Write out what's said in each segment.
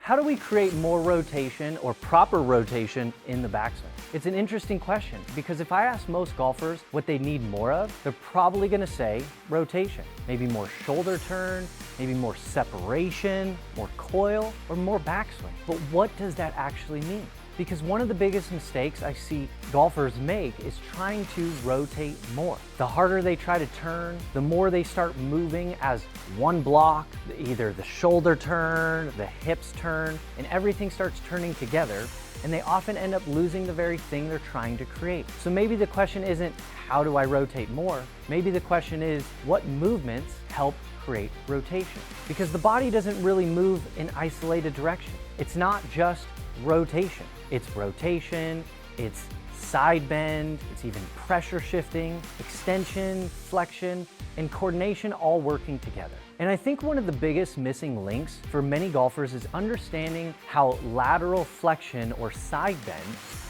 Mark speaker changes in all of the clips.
Speaker 1: How do we create more rotation or proper rotation in the backswing? It's an interesting question because if I ask most golfers what they need more of, they're probably gonna say rotation. Maybe more shoulder turn, maybe more separation, more coil, or more backswing. But what does that actually mean? Because one of the biggest mistakes I see golfers make is trying to rotate more. The harder they try to turn, the more they start moving as one block, either the shoulder turn, the hips turn, and everything starts turning together, and they often end up losing the very thing they're trying to create. So maybe the question isn't, how do I rotate more? Maybe the question is, what movements help create rotation? Because the body doesn't really move in isolated direction. It's not just rotation. It's rotation, it's side bend, it's even pressure shifting, extension, flexion, and coordination all working together. And I think one of the biggest missing links for many golfers is understanding how lateral flexion or side bend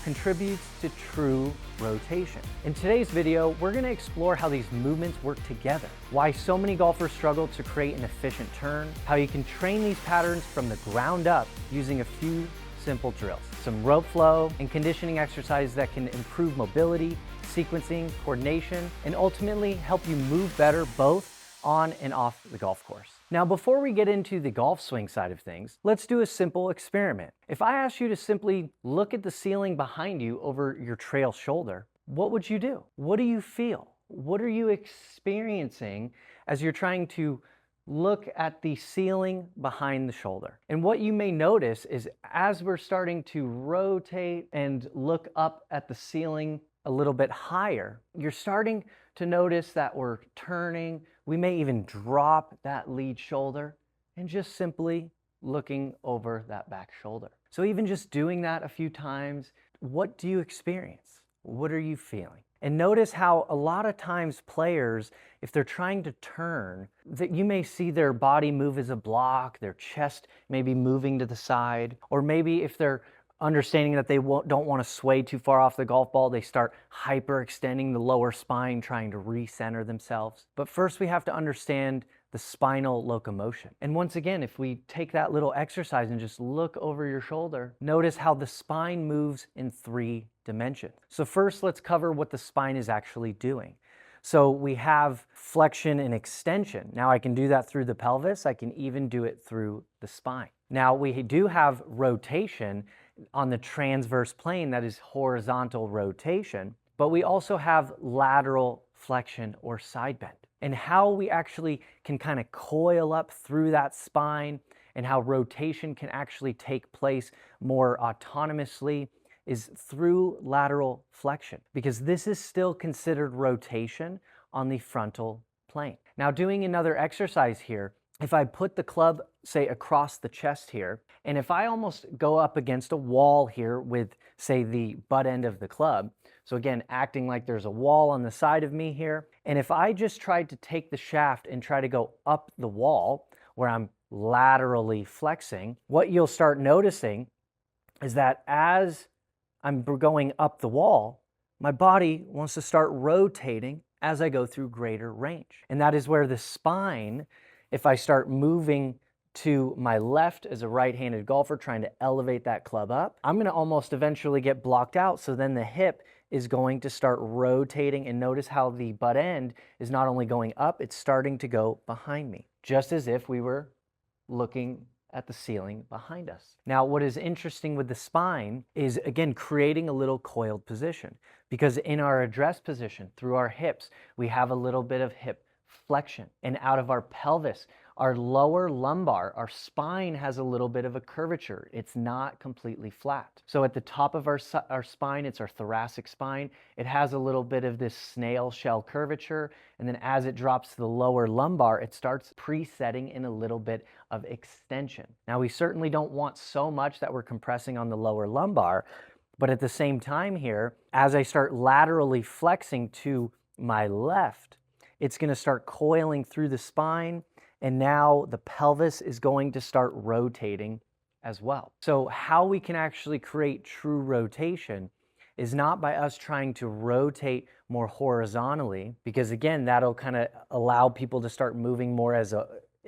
Speaker 1: contributes to true rotation. In today's video, we're going to explore how these movements work together, why so many golfers struggle to create an efficient turn, how you can train these patterns from the ground up using a few simple drills, some rope flow and conditioning exercises that can improve mobility, sequencing, coordination, and ultimately help you move better both on and off the golf course. Now, before we get into the golf swing side of things, let's do a simple experiment. If I asked you to simply look at the ceiling behind you over your trail shoulder, what would you do? What do you feel? What are you experiencing as you're trying to look at the ceiling behind the shoulder? And what you may notice is as we're starting to rotate and look up at the ceiling a little bit higher, you're starting to notice that we're turning. We may even drop that lead shoulder and just simply looking over that back shoulder. So even just doing that a few times, what do you experience? What are you feeling? And notice how a lot of times players, if they're trying to turn, that you may see their body move as a block, their chest may be moving to the side, or maybe if they're understanding that they don't want to sway too far off the golf ball, they start hyperextending the lower spine, trying to recenter themselves. But first we have to understand the spinal locomotion. And once again, if we take that little exercise and just look over your shoulder, notice how the spine moves in 3 dimensions. So first, let's cover what the spine is actually doing. So we have flexion and extension. Now I can do that through the pelvis. I can even do it through the spine. Now we do have rotation on the transverse plane, that is horizontal rotation, but we also have lateral flexion or side bend. And how we actually can kind of coil up through that spine and how rotation can actually take place more autonomously is through lateral flexion, because this is still considered rotation on the frontal plane. Now, doing another exercise here, if I put the club, say, across the chest here, and if I almost go up against a wall here with, say, the butt end of the club, so again, acting like there's a wall on the side of me here, and if I just tried to take the shaft and try to go up the wall where I'm laterally flexing, what you'll start noticing is that as I'm going up the wall, my body wants to start rotating as I go through greater range. And that is where the spine, if I start moving to my left as a right-handed golfer trying to elevate that club up, I'm going to almost eventually get blocked out. So then the hip is going to start rotating, and notice how the butt end is not only going up, it's starting to go behind me, just as if we were looking at the ceiling behind us. Now, what is interesting with the spine is, again, creating a little coiled position, because in our address position, through our hips, we have a little bit of hip flexion, and out of our pelvis, our lower lumbar, our spine has a little bit of a curvature. It's not completely flat. So at the top of our spine, it's our thoracic spine. It has a little bit of this snail shell curvature. And then as it drops to the lower lumbar, it starts presetting in a little bit of extension. Now, we certainly don't want so much that we're compressing on the lower lumbar, but at the same time here, as I start laterally flexing to my left, it's going to start coiling through the spine, and now the pelvis is going to start rotating as well. So how we can actually create true rotation is not by us trying to rotate more horizontally, because again, that'll kind of allow people to start moving more as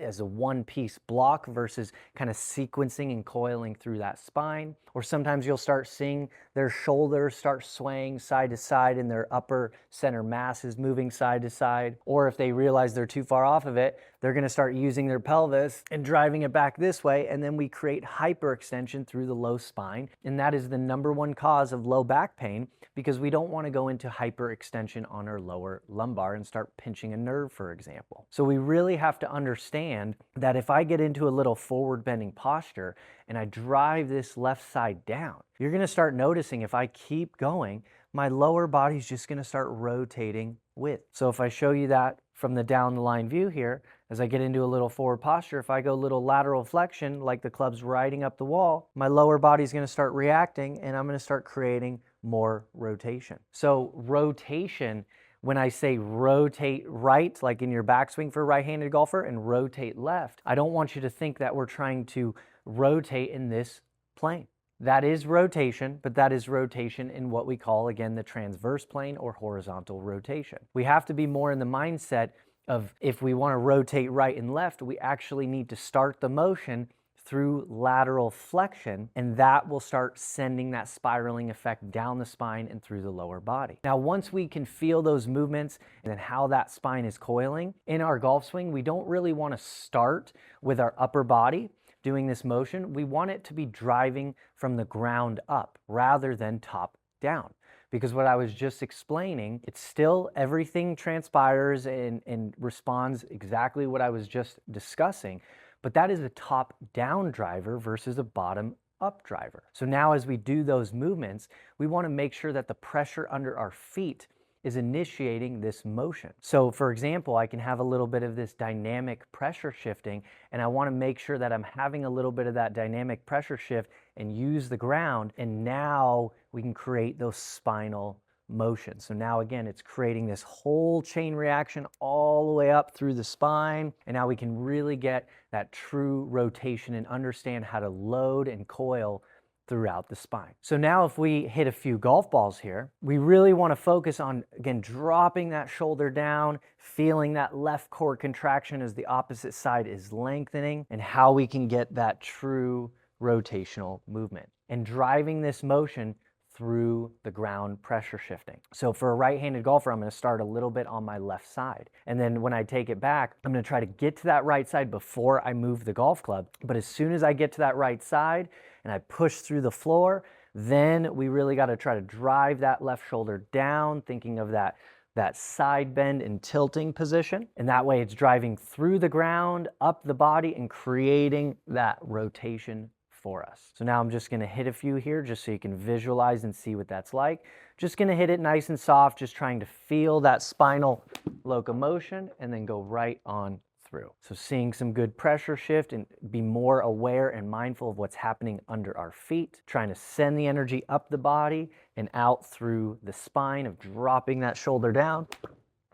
Speaker 1: as a one-piece block versus kind of sequencing and coiling through that spine. Or sometimes you'll start seeing their shoulders start swaying side to side and their upper center mass is moving side to side. Or if they realize they're too far off of it, they're going to start using their pelvis and driving it back this way, and then we create hyperextension through the low spine. And that is the number one cause of low back pain, because we don't want to go into hyperextension on our lower lumbar and start pinching a nerve, for example. So we really have to understand that if I get into a little forward bending posture and I drive this left side down, you're going to start noticing if I keep going, my lower body's just going to start rotating with. So if I show you that from the down the line view here, as I get into a little forward posture, if I go little lateral flexion like the club's riding up the wall, my lower body's going to start reacting and I'm going to start creating more rotation. So rotation, when I say rotate right, like in your backswing for a right-handed golfer, and rotate left, I don't want you to think that we're trying to rotate in this plane. That is rotation, but that is rotation in what we call, again, the transverse plane or horizontal rotation. We have to be more in the mindset of, if we want to rotate right and left, we actually need to start the motion through lateral flexion, and that will start sending that spiraling effect down the spine and through the lower body. Now, once we can feel those movements and then how that spine is coiling in our golf swing, we don't really want to start with our upper body doing this motion. We want it to be driving from the ground up rather than top down. Because what I was just explaining, it's still everything transpires and responds exactly what I was just discussing, but that is a top-down driver versus a bottom-up driver. So now as we do those movements, we want to make sure that the pressure under our feet is initiating this motion. So for example, I can have a little bit of this dynamic pressure shifting, and I want to make sure that I'm having a little bit of that dynamic pressure shift and use the ground, and now we can create those spinal motion. So now again, it's creating this whole chain reaction all the way up through the spine, and now we can really get that true rotation and understand how to load and coil throughout the spine. So now if we hit a few golf balls here, we really want to focus on, again, dropping that shoulder down, feeling that left core contraction as the opposite side is lengthening, and how we can get that true rotational movement and driving this motion through the ground pressure shifting. So for a right-handed golfer, I'm going to start a little bit on my left side. And then when I take it back, I'm going to try to get to that right side before I move the golf club. But as soon as I get to that right side and I push through the floor, then we really got to try to drive that left shoulder down, thinking of that side bend and tilting position. And that way it's driving through the ground, up the body, and creating that rotation for us. So now I'm just going to hit a few here just so you can visualize and see what that's like. Just going to hit it nice and soft, just trying to feel that spinal locomotion and then go right on through. So seeing some good pressure shift and be more aware and mindful of what's happening under our feet, trying to send the energy up the body and out through the spine, of dropping that shoulder down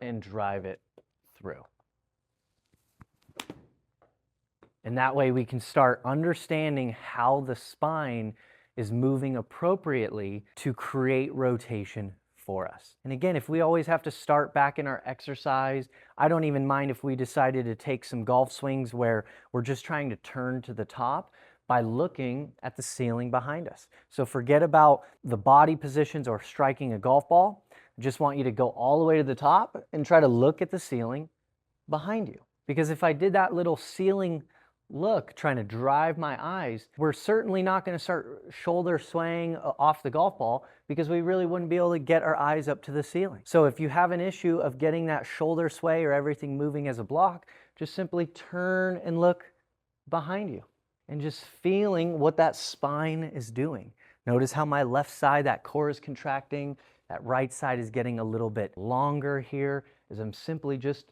Speaker 1: and drive it through. And that way we can start understanding how the spine is moving appropriately to create rotation for us. And again, if we always have to start back in our exercise, I don't even mind if we decided to take some golf swings where we're just trying to turn to the top by looking at the ceiling behind us. So forget about the body positions or striking a golf ball. I just want you to go all the way to the top and try to look at the ceiling behind you. Because if I did that little ceiling look, trying to drive my eyes, we're certainly not going to start shoulder swaying off the golf ball, because we really wouldn't be able to get our eyes up to the ceiling. So if you have an issue of getting that shoulder sway or everything moving as a block, just simply turn and look behind you and just feeling what that spine is doing. Notice how my left side, that core is contracting, that right side is getting a little bit longer here as I'm simply just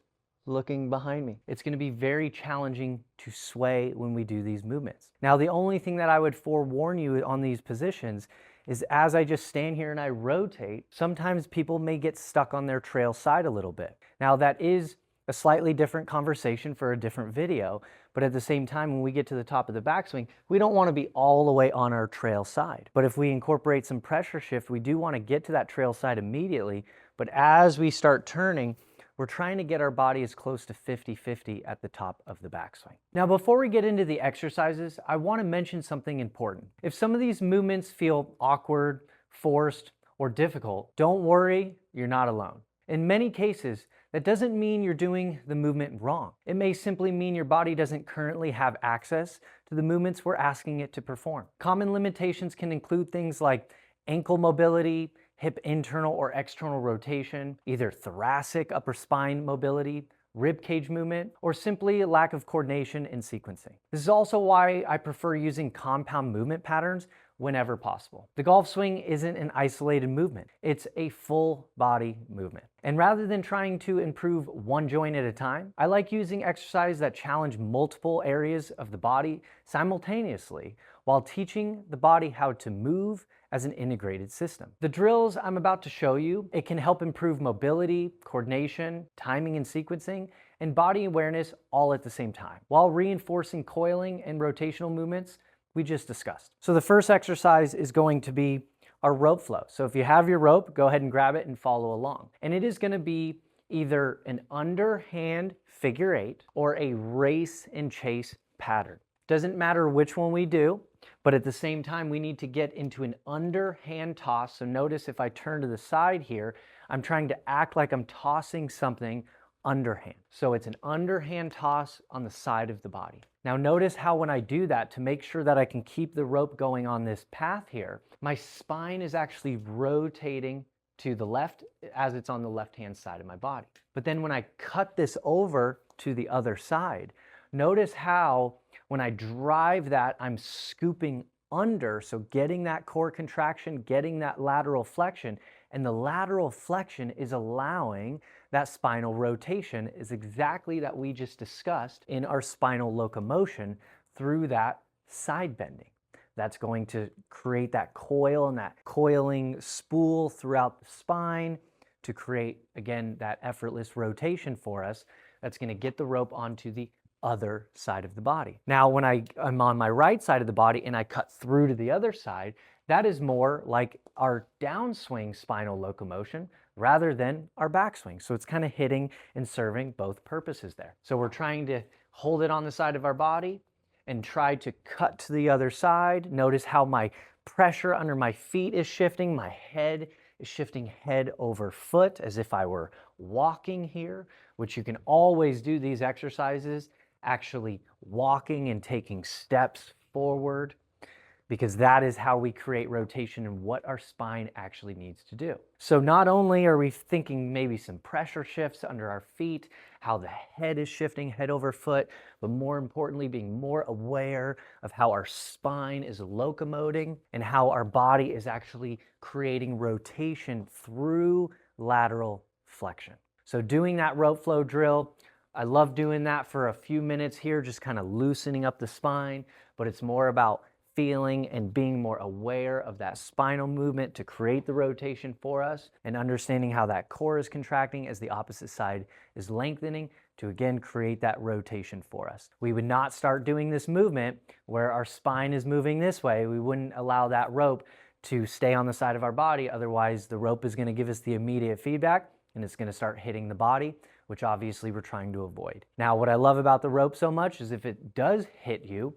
Speaker 1: looking behind me. It's going to be very challenging to sway when we do these movements. Now, the only thing that I would forewarn you on these positions is, as I just stand here and I rotate, sometimes people may get stuck on their trail side a little bit. Now, that is a slightly different conversation for a different video, but at the same time, when we get to the top of the backswing, we don't want to be all the way on our trail side. But if we incorporate some pressure shift, we do want to get to that trail side immediately. But as we start turning, we're trying to get our body as close to 50-50 at the top of the backswing. Now, before we get into the exercises, I want to mention something important. If some of these movements feel awkward, forced, or difficult, don't worry, you're not alone. In many cases, that doesn't mean you're doing the movement wrong. It may simply mean your body doesn't currently have access to the movements we're asking it to perform. Common limitations can include things like ankle mobility, hip internal or external rotation, either thoracic upper spine mobility, rib cage movement, or simply a lack of coordination in sequencing. This is also why I prefer using compound movement patterns whenever possible. The golf swing isn't an isolated movement. It's a full body movement. And rather than trying to improve one joint at a time, I like using exercises that challenge multiple areas of the body simultaneously while teaching the body how to move as an integrated system. The drills I'm about to show you, it can help improve mobility, coordination, timing and sequencing, and body awareness all at the same time, while reinforcing coiling and rotational movements we just discussed. So the first exercise is going to be our rope flow. So if you have your rope, go ahead and grab it and follow along. And it is going to be either an underhand figure eight or a race and chase pattern. Doesn't matter which one we do, but at the same time, we need to get into an underhand toss. So notice if I turn to the side here, I'm trying to act like I'm tossing something underhand. So it's an underhand toss on the side of the body. Now notice how when I do that, to make sure that I can keep the rope going on this path here, my spine is actually rotating to the left as it's on the left-hand side of my body. But then when I cut this over to the other side, notice how when I drive that, I'm scooping under, so getting that core contraction, getting that lateral flexion, and the lateral flexion is allowing that spinal rotation is exactly that we just discussed in our spinal locomotion through that side bending. That's going to create that coil and that coiling spool throughout the spine to create, again, that effortless rotation for us. That's going to get the rope onto the other side of the body. Now, when I'm on my right side of the body and I cut through to the other side, that is more like our downswing spinal locomotion rather than our backswing. So it's kind of hitting and serving both purposes there. So we're trying to hold it on the side of our body and try to cut to the other side. Notice how my pressure under my feet is shifting. My head is shifting head over foot as if I were walking here, which you can always do these exercises actually walking and taking steps forward, because that is how we create rotation and what our spine actually needs to do. So not only are we thinking maybe some pressure shifts under our feet, how the head is shifting head over foot, but more importantly, being more aware of how our spine is locomoting and how our body is actually creating rotation through lateral flexion. So doing that rope flow drill, I love doing that for a few minutes here, just kind of loosening up the spine, but it's more about feeling and being more aware of that spinal movement to create the rotation for us and understanding how that core is contracting as the opposite side is lengthening to again create that rotation for us. We would not start doing this movement where our spine is moving this way. We wouldn't allow that rope to stay on the side of our body. Otherwise, the rope is going to give us the immediate feedback and it's going to start hitting the body, which obviously we're trying to avoid. Now, what I love about the rope so much is if it does hit you,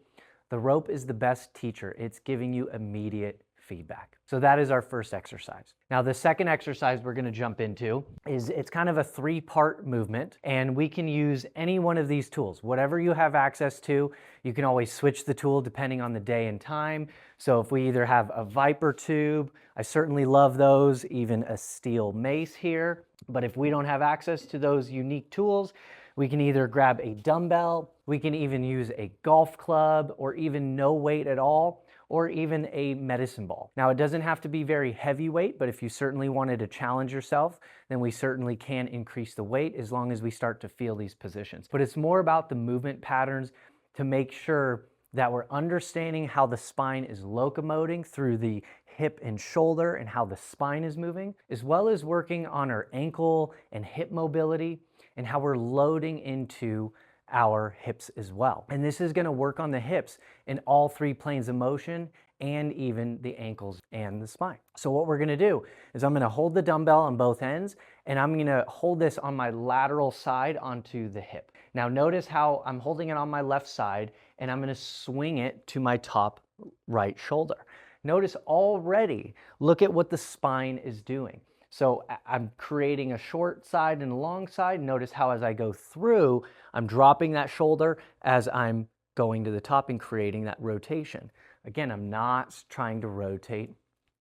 Speaker 1: the rope is the best teacher. It's giving you immediate feedback. So that is our first exercise. Now, the second exercise we're going to jump into is it's kind of a three-part movement, and we can use any one of these tools. Whatever you have access to, you can always switch the tool depending on the day and time. So if we either have a Viper tube, I certainly love those, even a steel mace here. But if we don't have access to those unique tools, we can either grab a dumbbell, we can even use a golf club, or even no weight at all, or even a medicine ball. Now, it doesn't have to be very heavy weight, but if you certainly wanted to challenge yourself, then we certainly can increase the weight as long as we start to feel these positions. But it's more about the movement patterns to make sure that we're understanding how the spine is locomoting through the hip and shoulder and how the spine is moving, as well as working on our ankle and hip mobility and how we're loading into our hips as well. And this is going to work on the hips in all three planes of motion and even the ankles and the spine. So what we're gonna do is I'm gonna hold the dumbbell on both ends, and I'm gonna hold this on my lateral side onto the hip. Now notice how I'm holding it on my left side, and I'm gonna swing it to my top right shoulder. Notice already, look at what the spine is doing. So I'm creating a short side and a long side. Notice how as I go through, I'm dropping that shoulder as I'm going to the top and creating that rotation. Again, I'm not trying to rotate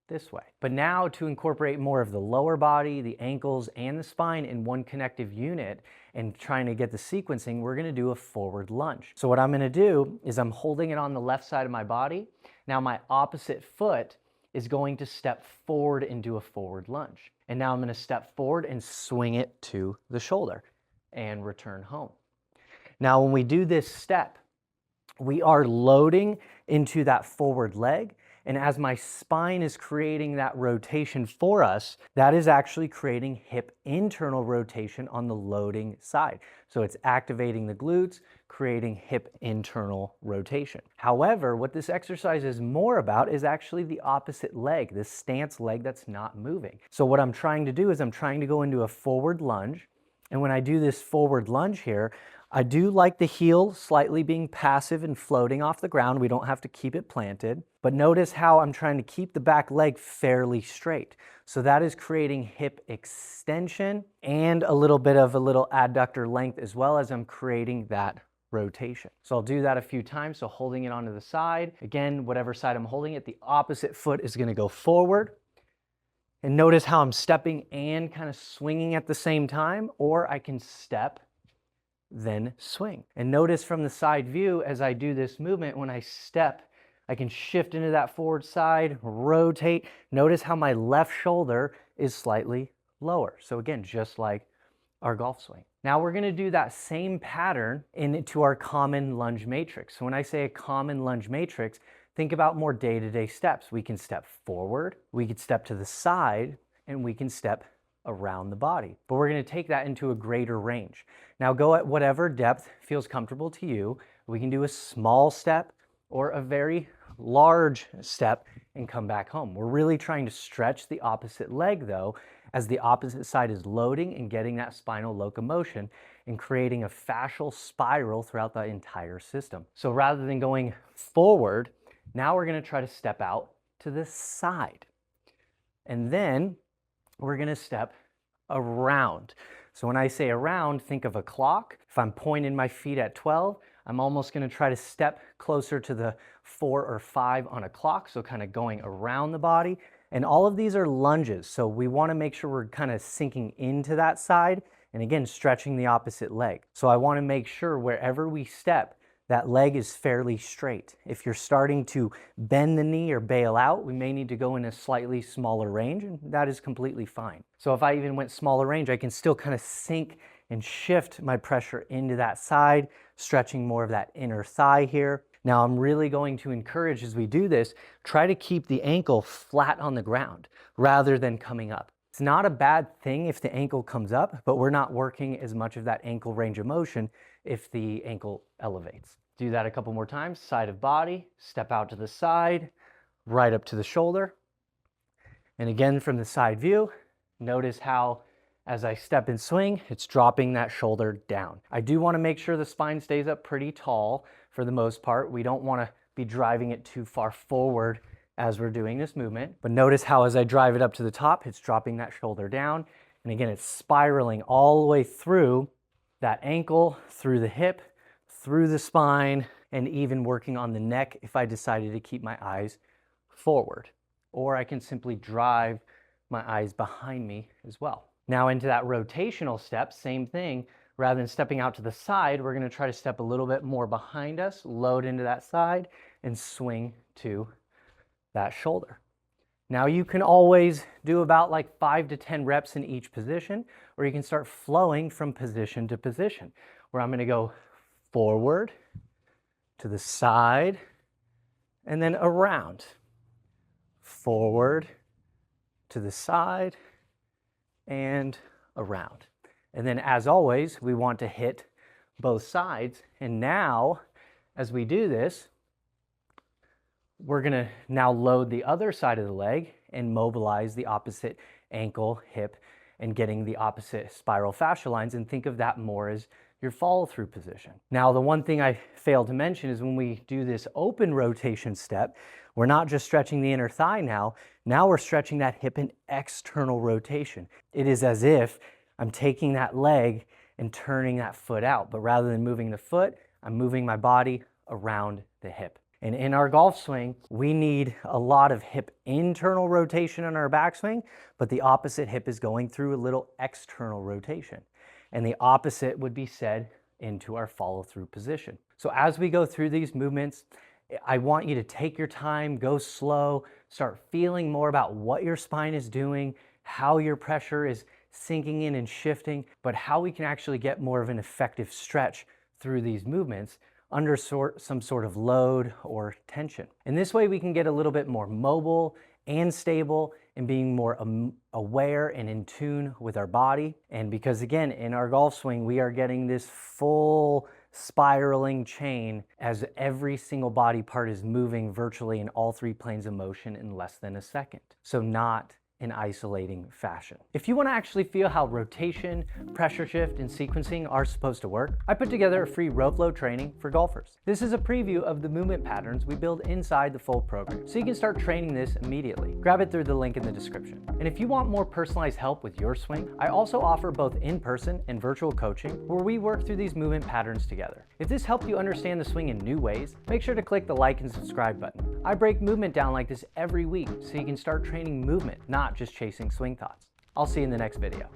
Speaker 1: this way. But now to incorporate more of the lower body, the ankles, and the spine in one connective unit and trying to get the sequencing, we're gonna do a forward lunge. So what I'm gonna do is I'm holding it on the left side of my body. Now my opposite foot is going to step forward into a forward lunge. And now I'm gonna step forward and swing it to the shoulder and return home. Now when we do this step, we are loading into that forward leg. And as my spine is creating that rotation for us, that is actually creating hip internal rotation on the loading side. So it's activating the glutes, creating hip internal rotation. However, what this exercise is more about is actually the opposite leg, this stance leg that's not moving. So what I'm trying to do is I'm trying to go into a forward lunge. And when I do this forward lunge here, I do like the heel slightly being passive and floating off the ground. We don't have to keep it planted. But notice how I'm trying to keep the back leg fairly straight. So that is creating hip extension and a little bit of a little adductor length as well as I'm creating that rotation. So I'll do that a few times. So holding it onto the side. Again, whatever side I'm holding it, the opposite foot is going to go forward. And notice how I'm stepping and kind of swinging at the same time, or I can step then swing. And notice from the side view, as I do this movement, when I step, I can shift into that forward side, rotate. Notice how my left shoulder is slightly lower. So again, just like our golf swing. Now we're gonna do that same pattern into our common lunge matrix. So when I say a common lunge matrix, think about more day-to-day steps. We can step forward, we can step to the side, and we can step around the body. But we're going to take that into a greater range. Now go at whatever depth feels comfortable to you. We can do a small step or a very large step and come back home. We're really trying to stretch the opposite leg though, as the opposite side is loading and getting that spinal locomotion and creating a fascial spiral throughout the entire system. So rather than going forward, now we're going to try to step out to the side. And then we're going to step around. So when I say around, think of a clock. If I'm pointing my feet at 12, I'm almost going to try to step closer to the 4 or 5 on a clock, so kind of going around the body. And all of these are lunges, so we want to make sure we're kind of sinking into that side and again stretching the opposite leg. So I want to make sure wherever we step, that leg is fairly straight. If you're starting to bend the knee or bail out, we may need to go in a slightly smaller range, and that is completely fine. So if I even went smaller range, I can still kind of sink and shift my pressure into that side, stretching more of that inner thigh here. Now I'm really going to encourage as we do this, try to keep the ankle flat on the ground rather than coming up. It's not a bad thing if the ankle comes up, but we're not working as much of that ankle range of motion if the ankle elevates. Do that a couple more times. Side of body, step out to the side, right up to the shoulder. And again, from the side view, notice how as I step and swing, it's dropping that shoulder down. I do want to make sure the spine stays up pretty tall for the most part. We don't want to be driving it too far forward as we're doing this movement. But notice how as I drive it up to the top, it's dropping that shoulder down. And again, it's spiraling all the way through that ankle, through the hip, through the spine, and even working on the neck if I decided to keep my eyes forward. Or I can simply drive my eyes behind me as well. Now into that rotational step, same thing. Rather than stepping out to the side, we're going to try to step a little bit more behind us, load into that side, and swing to that shoulder. Now you can always do about like 5 to 10 reps in each position, or you can start flowing from position to position, where I'm going to go forward, to the side, and then around. Forward, to the side, and around. And then as always, we want to hit both sides. And now, as we do this, We're gonna now load the other side of the leg and mobilize the opposite ankle, hip, and getting the opposite spiral fascia lines, and think of that more as your follow-through position. Now, the one thing I failed to mention is when we do this open rotation step, we're not just stretching the inner thigh now we're stretching that hip and external rotation. It is as if I'm taking that leg and turning that foot out, but rather than moving the foot, I'm moving my body around the hip. And in our golf swing, we need a lot of hip internal rotation on our backswing, but the opposite hip is going through a little external rotation. And the opposite would be said into our follow-through position. So as we go through these movements, I want you to take your time, go slow, start feeling more about what your spine is doing, how your pressure is sinking in and shifting, but how we can actually get more of an effective stretch through these movements under some sort of load or tension. And this way we can get a little bit more mobile and stable and being more aware and in tune with our body. And because again, in our golf swing, we are getting this full spiraling chain as every single body part is moving virtually in all three planes of motion in less than a second. So not in isolating fashion. If you want to actually feel how rotation, pressure shift, and sequencing are supposed to work, I put together a free row flow training for golfers. This is a preview of the movement patterns we build inside the full program, so you can start training this immediately. Grab it through the link in the description. And if you want more personalized help with your swing, I also offer both in-person and virtual coaching where we work through these movement patterns together. If this helped you understand the swing in new ways, make sure to click the like and subscribe button. I break movement down like this every week so you can start training movement, not just chasing swing thoughts. I'll see you in the next video.